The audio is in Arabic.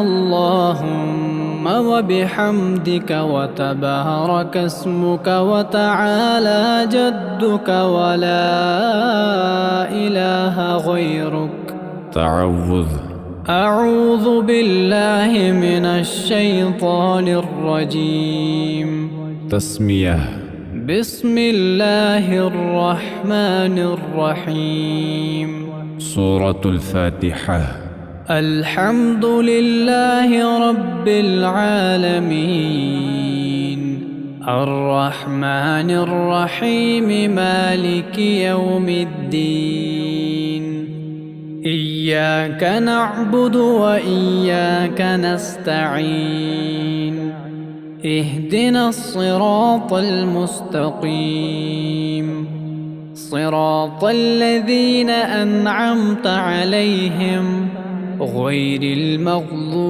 اللهم وبحمدك وتبارك اسمك وتعالى جدك ولا إله غيرك. تعوذ. أعوذ بالله من الشيطان الرجيم. تسمية. بسم الله الرحمن الرحيم. سورة الفاتحة. الحمد لله رب العالمين الرحمن الرحيم مالك يوم الدين. إياك نعبد وإياك نستعين. اهدنا الصراط المستقيم صراط الذين أنعمت عليهم غير المغضوب